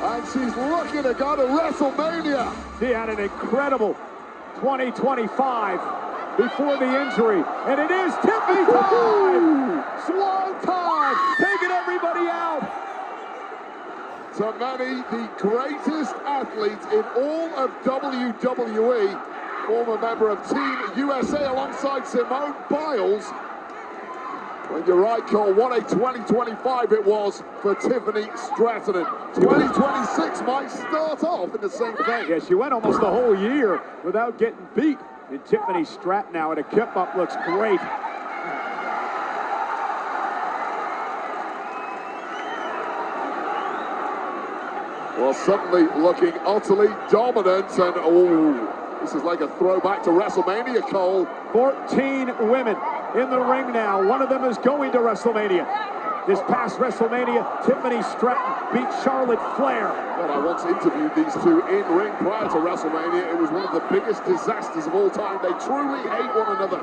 And she's looking to go to WrestleMania. She had an incredible 2025 before the injury. And it is Tiffany time! Swan time! Taking everybody out! To many, the greatest athlete in all of WWE. Former member of Team USA alongside Simone Biles. And you're right, Cole, what a 2025 it was for Tiffany Stratton. 2026 might start off in the same vein. Yeah, she went almost the whole year without getting beat. And Tiffany Stratton now at a kip-up looks great. Well, suddenly looking utterly dominant, and oh, this is like a throwback to WrestleMania, Cole. 14 women in the ring now. One of them is going to WrestleMania. This past WrestleMania, Tiffany Stratton beat Charlotte Flair. Well, I once interviewed these two in ring prior to WrestleMania. It was one of the biggest disasters of all time. They truly hate one another.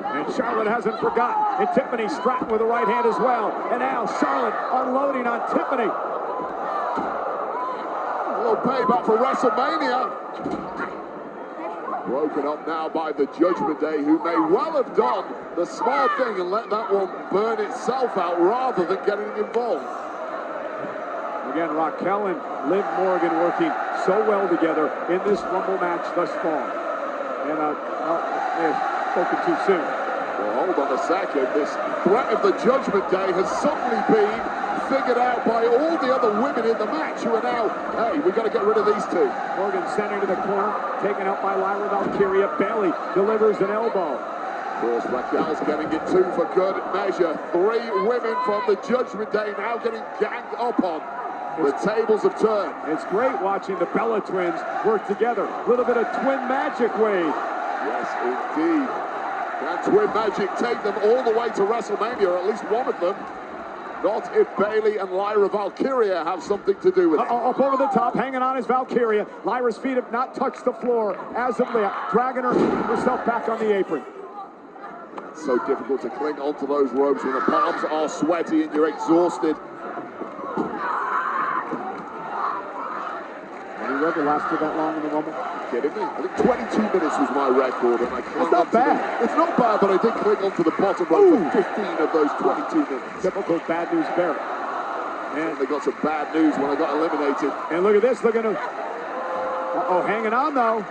And Charlotte hasn't forgotten. And Tiffany Stratton with the right hand as well. And now Charlotte unloading on Tiffany. A little payback for WrestleMania. Broken up now by the Judgment Day, who may well have done the smart thing and let that one burn itself out rather than getting involved. Again, Raquel and Liv Morgan working so well together in this Rumble match thus far. And they have spoken too soon. Well, hold on a second. This threat of the Judgment Day has suddenly been figured out by all the other women in the match who are now, hey, we've got to get rid of these two. Morgan sent into the corner, taken out by Lyra Valkyria. Bayley delivers an elbow. Of course, Raquel's getting it too for good measure. 3 women from the Judgment Day now getting ganged up on. The tables have turned. It's great watching the Bella Twins work together. A little bit of twin magic, Wade. Yes, indeed. Can Twin Magic take them all the way to WrestleMania, or at least one of them? Not if Bayley and Lyra Valkyria have something to do with it. Up over the top, hanging on is Valkyria. Lyra's feet have not touched the floor as of late, dragging herself back on the apron. It's so difficult to cling onto those ropes when the palms are sweaty and you're exhausted. Have you ever lasted that long in the Rumble? Kidding me? I think 22 minutes was my record, and I clung That's not bad. It's not bad, but I did cling onto the bottom rope for 15 of those 22 minutes. Typical bad news Barrett. And they got some bad news when I got eliminated. And look at this, look at him. Hanging on though.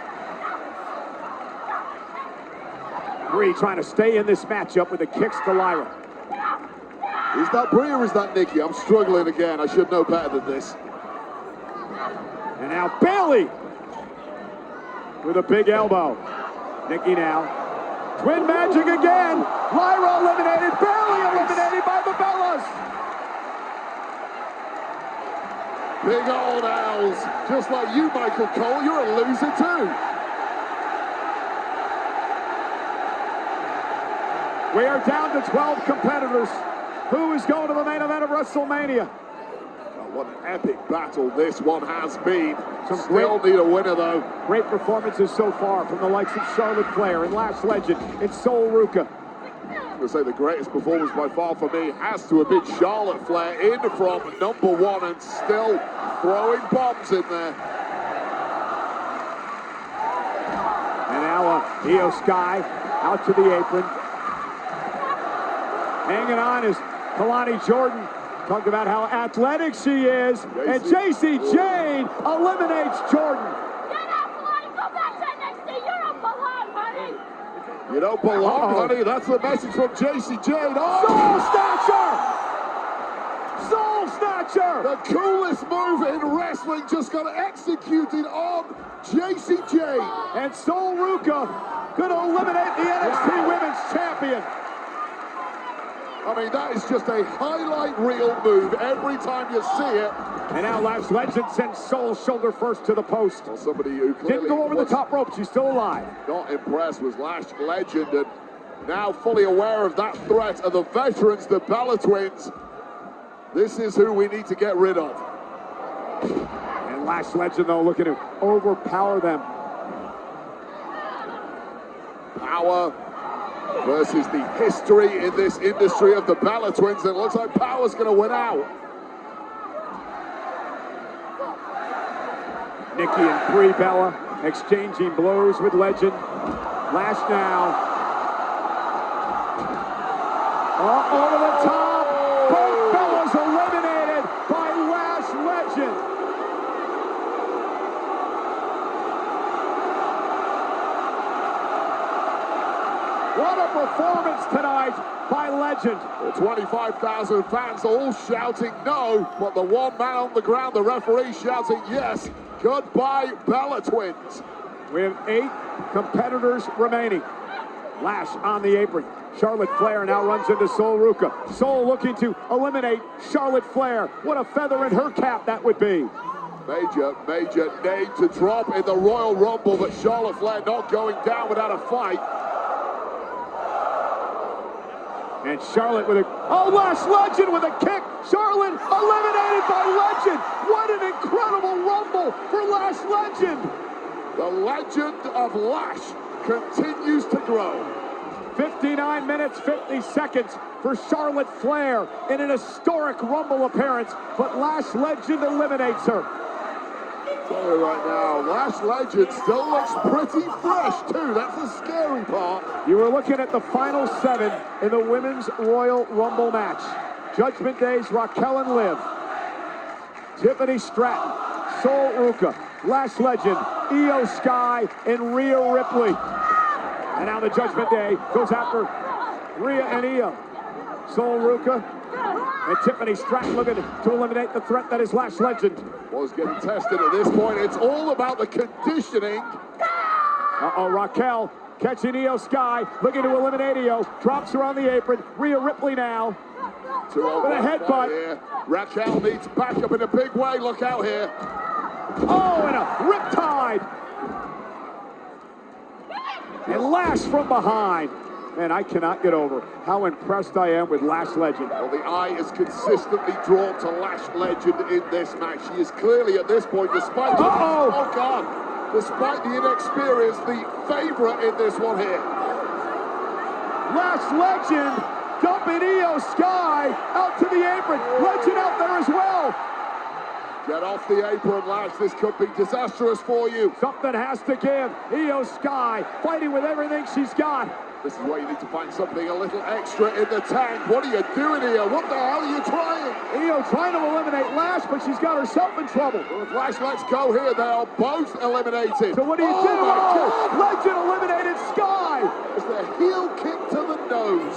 Brie trying to stay in this matchup with the kicks to Lyra. Is that Brie or is that Nikki? I'm struggling again. I should know better than this. And now Bayley with a big elbow. Nikki now. Twin magic again. Lyra eliminated. Bayley eliminated by the Bellas. Big old owls. Just like you, Michael Cole. You're a loser too. We are down to 12 competitors. Who is going to the main event of WrestleMania? What an epic battle this one has been. Still need a winner, though. Great performances so far from the likes of Charlotte Flair and Lash Legend and Sol Ruca. I'm going to say the greatest performance by far for me has to have been Charlotte Flair in from #1 and still throwing bombs in there. And now Io Sky out to the apron. Hanging on is Kalani Jordan. Talked about how athletic she is. And Jacy Jayne eliminates Jordan. Get out, Kalani. Go back to NXT. You don't belong, honey. You don't belong, honey. That's the message from Jacy Jayne. Soul Snatcher! Soul Snatcher! The coolest move in wrestling just got executed on Jacy Jayne. And Sol Ruca going to eliminate the NXT Women's Champion. I mean, that is just a highlight reel move every time you see it. And now Lash Legend sends Sol shoulder first to the post. Well, somebody who clearly didn't go over the top rope. She's still alive. Not impressed was Lash Legend, and now fully aware of that threat of the veterans, the Bella Twins. This is who we need to get rid of. And Lash Legend, though, looking to overpower them. Power versus the history in this industry of the Bella Twins, and it looks like Power's going to win out. Nikki and Brie Bella exchanging blows with Legend. Lash now. Over the top. Both Bellas eliminated by Lash Legend. What a performance tonight by Legend. The 25,000 fans all shouting no, but the one man on the ground, the referee, shouting yes. Goodbye, Bella Twins. We have 8 competitors remaining. Lash on the apron. Charlotte Flair now runs into Sol Ruca. Sol looking to eliminate Charlotte Flair. What a feather in her cap that would be. Major name to drop in the Royal Rumble, but Charlotte Flair not going down without a fight. And Charlotte with a... Oh, Lash Legend with a kick. Charlotte eliminated by Legend. What an incredible Rumble for Lash Legend. The legend of Lash continues to grow. 59 minutes, 50 seconds for Charlotte Flair in an historic Rumble appearance, but Lash Legend eliminates her. Tell you right now, Lash Legend still looks pretty fresh too. That's the scary part. You were looking at the final 7 in the Women's Royal Rumble match. Judgment Day's Raquel and Liv, Tiffany Stratton, Sol Ruca, Lash Legend, Io Sky, and Rhea Ripley. And now the Judgment Day goes after Rhea and Io. Sol Ruca and Tiffany Stratton looking to eliminate the threat that is Lash Legend. Was getting tested at this point. It's all about the conditioning. Raquel catching Io Sky, looking to eliminate Io. Drops her on the apron. Rhea Ripley now with a headbutt. Here. Raquel needs backup in a big way. Look out here. Oh, and a riptide. And Lash from behind. Man, I cannot get over how impressed I am with Lash Legend. Well, the eye is consistently drawn to Lash Legend in this match. She is clearly at this point, despite the, oh God, despite the inexperience, the favorite in this one here. Lash Legend dumping Io Sky out to the apron. Legend out there as well. Get off the apron, Lash. This could be disastrous for you. Something has to give. Io Sky fighting with everything she's got. This is where you need to find something a little extra in the tank. What are you doing here? What the hell are you trying? Io trying to eliminate Lash, but she's got herself in trouble. Well, if Lash lets go here, they are both eliminated. So what do you do? Legend eliminated Sky. It's the heel kick to the nose.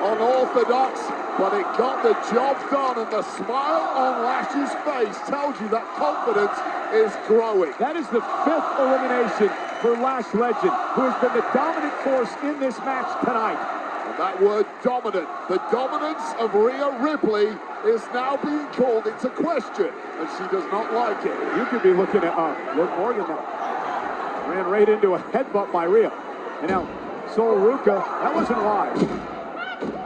Unorthodox, but it got the job done, and the smile on Lash's face tells you that confidence is growing. That is the 5th elimination for Lash Legend, who has been the dominant force in this match tonight. And that word dominant, the dominance of Rhea Ripley is now being called into question, and she does not like it. You could be looking at, look more than that. Ran right into a headbutt by Rhea. And now, Sol Ruca, that wasn't live.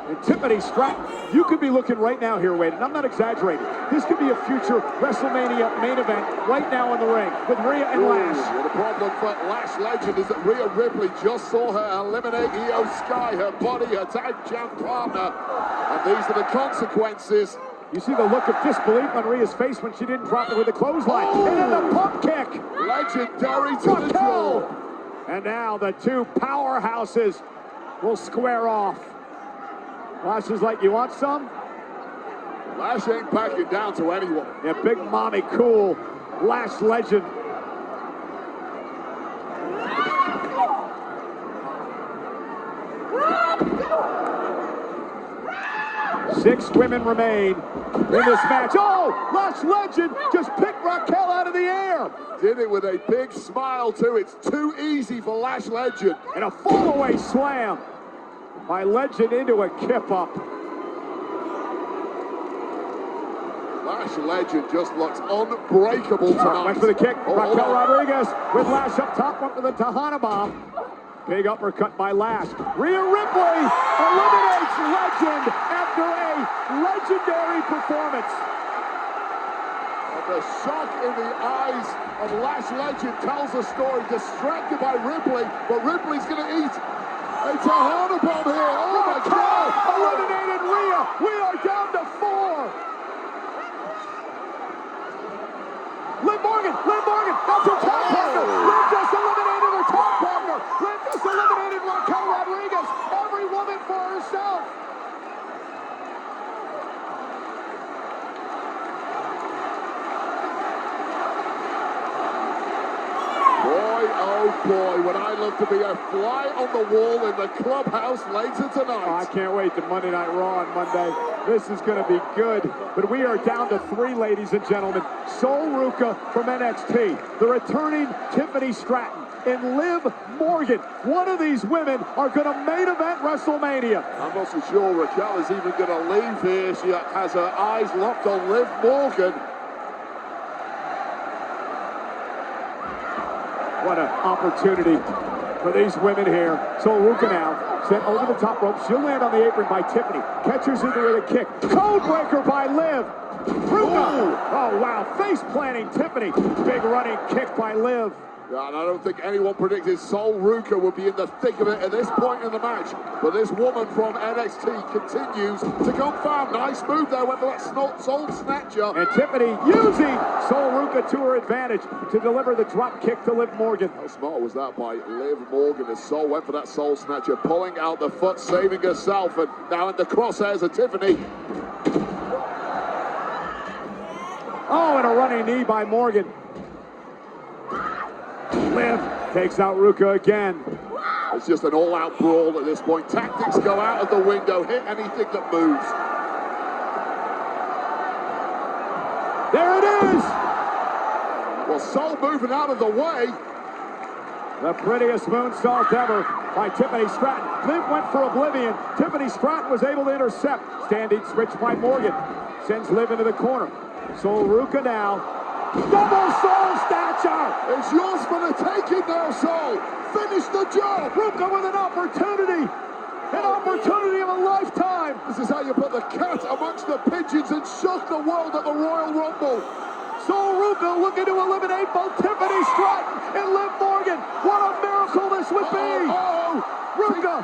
And Tiffany Stratton, you could be looking right now here, Wade, and I'm not exaggerating. This could be a future WrestleMania main event right now in the ring with Rhea and Lash. Well, the problem for Lash Legend is that Rhea Ripley just saw her eliminate Io Sky, her buddy, her tag champ partner, and these are the consequences. You see the look of disbelief on Rhea's face when she didn't drop it with the clothesline. And then the pump kick. Legendary to the jaw. And now the 2 powerhouses will square off. Lash is like, you want some? Lash ain't backing down to anyone. Yeah, big mommy cool. Lash Legend. Six women remain in this match. Oh, Lash Legend just picked Raquel out of the air. Did it with a big smile too. It's too easy for Lash Legend. And a fall-away slam by Legend into a kip-up. Lash Legend just looks unbreakable tonight. Went for the kick. Raquel Rodriguez with Lash up top. Went for the Tejana bomb. Big uppercut by Lash. Rhea Ripley eliminates Legend after a legendary performance. And the shock in the eyes of Lash Legend tells a story. Distracted by Ripley, but Ripley's going to eat a Tejana bomb here. Oh my God! Eliminated Rhea. We are down to 4. oh boy, would I love to be a fly on the wall in the clubhouse later tonight. Oh, I can't wait to Monday Night Raw on Monday. This is going to be good. But we are down to 3, ladies and gentlemen. Sol Ruca from NXT, the returning Tiffany Stratton, and Liv Morgan. One of these women are going to main event WrestleMania. I'm not so sure Raquel is even going to leave here. She has her eyes locked on Liv Morgan. What an opportunity for these women here. Sol Ruca now sent over the top rope. She'll land on the apron by Tiffany. Catches into with a kick. Codebreaker by Liv. Ruca. Oh, wow. Face planting Tiffany. Big running kick by Liv. Yeah, and I don't think anyone predicted Sol Ruca would be in the thick of it at this point in the match. But this woman from NXT continues to confound. Nice move there, went for that Soul Snatcher. And Tiffany using Sol Ruca to her advantage to deliver the drop kick to Liv Morgan. How smart was that by Liv Morgan as Sol went for that Soul Snatcher, pulling out the foot, saving herself, and now in the crosshairs of Tiffany. Oh, and a running knee by Morgan. Liv takes out Ruca again. It's just an all-out brawl at this point. Tactics go out of the window, hit anything that moves. There it is! Well, Sol moving out of the way. The prettiest moonsault ever by Tiffany Stratton. Liv went for Oblivion. Tiffany Stratton was able to intercept. Standing switch by Morgan. Sends Liv into the corner. Sol Ruca now. Double Soul Snatcher! It's yours for the taking now, Sol. Finish the job. Ruca with an opportunity of a lifetime. This is how you put the cat amongst the pigeons and shock the world at the Royal Rumble. Sol Ruca looking to eliminate both Tiffany Stratton and Liv Morgan. What a miracle this would be. Ruca,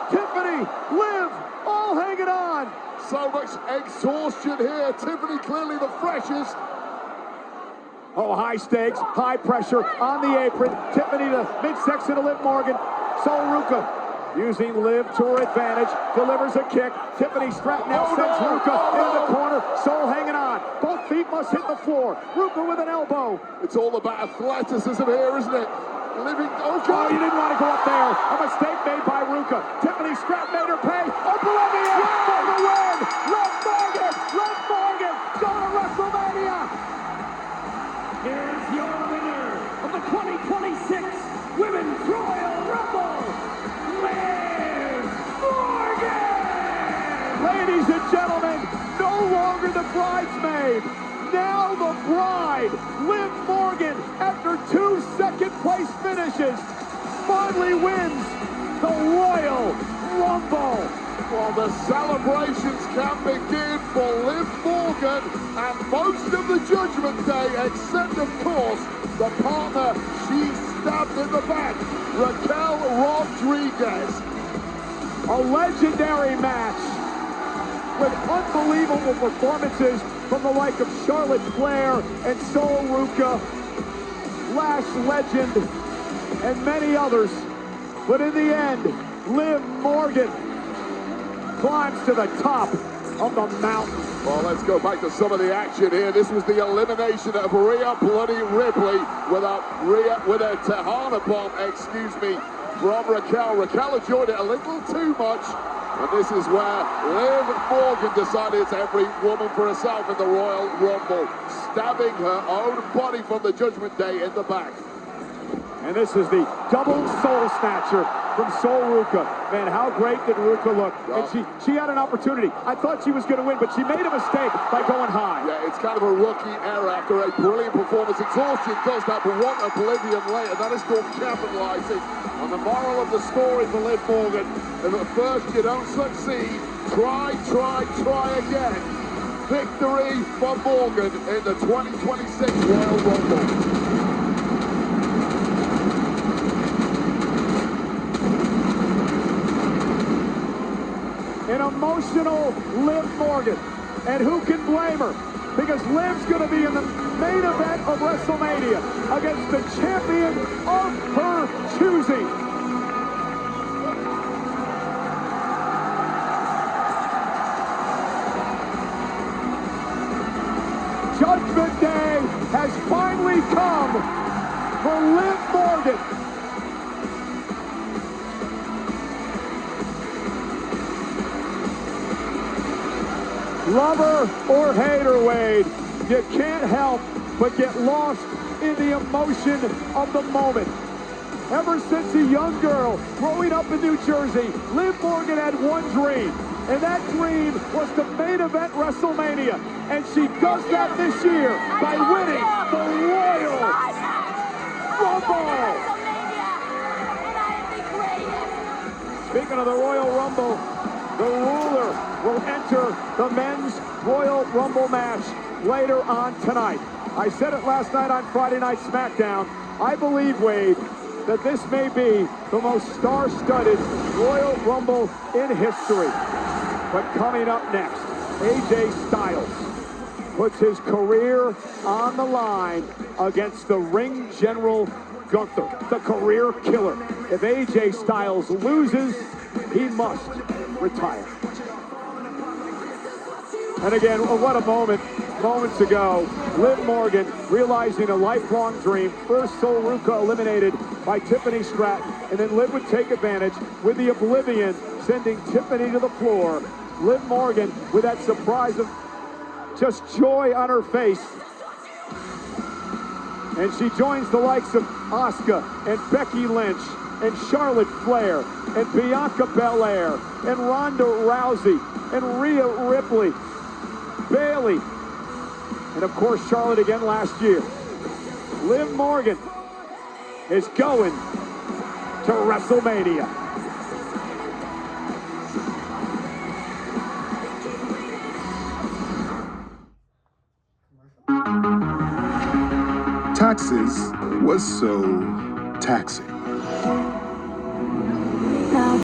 Tiffany, Liv, all hanging on. So much exhaustion here. Tiffany clearly the freshest. Oh, high stakes, high pressure on the apron. Tiffany to midsection to Liv Morgan. Sol Ruca using Liv to her advantage. Delivers a kick. Tiffany Stratton now sends Ruca into the corner. Sol hanging on. Both feet must hit the floor. Ruca with an elbow. It's all about athleticism here, isn't it? Living. Oh, you didn't want to go up there. A mistake made by Ruca. Tiffany Stratton made her pay. Oblivion for the win. Liv Morgan, going to WrestleMania. Here's your winner of the 2026 Women's Royal Rumble, Liv Morgan! Ladies and gentlemen, no longer the bridesmaid, now the bride, Liv Morgan, after 2 second-place finishes, finally wins the Royal Rumble. Well, the celebrations can begin for Liv Morgan and most of the Judgment Day, except, of course, the partner she stabbed in the back, Raquel Rodriguez. A legendary match with unbelievable performances from the like of Charlotte Flair and Sol Ruca, Lash Legend, and many others. But in the end, Liv Morgan climbs to the top of the mountain. Well, let's go back to some of the action here. This was the elimination of Rhea Bloody Ripley with a Tejana bomb, from Raquel. Raquel enjoyed it a little too much. And this is where Liv Morgan decided it's every woman for herself in the Royal Rumble, stabbing her own body from the Judgment Day in the back. And this is the double Soul Snatcher from Sol Ruca. Man, how great did Ruca look? And she had an opportunity. I thought she was going to win, but she made a mistake by going high. Yeah, it's kind of a rookie error after a brilliant performance. Exhaustion does that, but what oblivion later. That is called capitalizing. And the moral of the story for Liv Morgan, if at first you don't succeed, try again. Victory for Morgan in the 2026 Royal Rumble. An emotional Liv Morgan. And who can blame her? Because Liv's going to be in the main event of WrestleMania against the champion of her choosing. Judgment Day has finally come for Liv Morgan. Lover or hater, Wade, you can't help but get lost in the emotion of the moment. Ever since a young girl growing up in New Jersey, Liv Morgan had one dream, and that dream was to main event WrestleMania. And she does that this year by winning the Royal Rumble. Speaking of the Royal Rumble, the ruler will enter the men's Royal Rumble match later on tonight. I said it last night on Friday Night SmackDown. I believe, Wade, that this may be the most star-studded Royal Rumble in history. But coming up next, AJ Styles puts his career on the line against the ring general Gunther, the career killer. If AJ Styles loses, he must retire. And again, what a moment. Moments ago, Liv Morgan realizing a lifelong dream. First, Sol Ruca eliminated by Tiffany Stratton, and then Liv would take advantage with the Oblivion, sending Tiffany to the floor. Liv Morgan with that surprise of just joy on her face. And she joins the likes of Asuka and Becky Lynch and Charlotte Flair and Bianca Belair and Ronda Rousey and Rhea Ripley, Bayley, and of course Charlotte again last year. Liv Morgan is going to WrestleMania. Taxes was so taxing.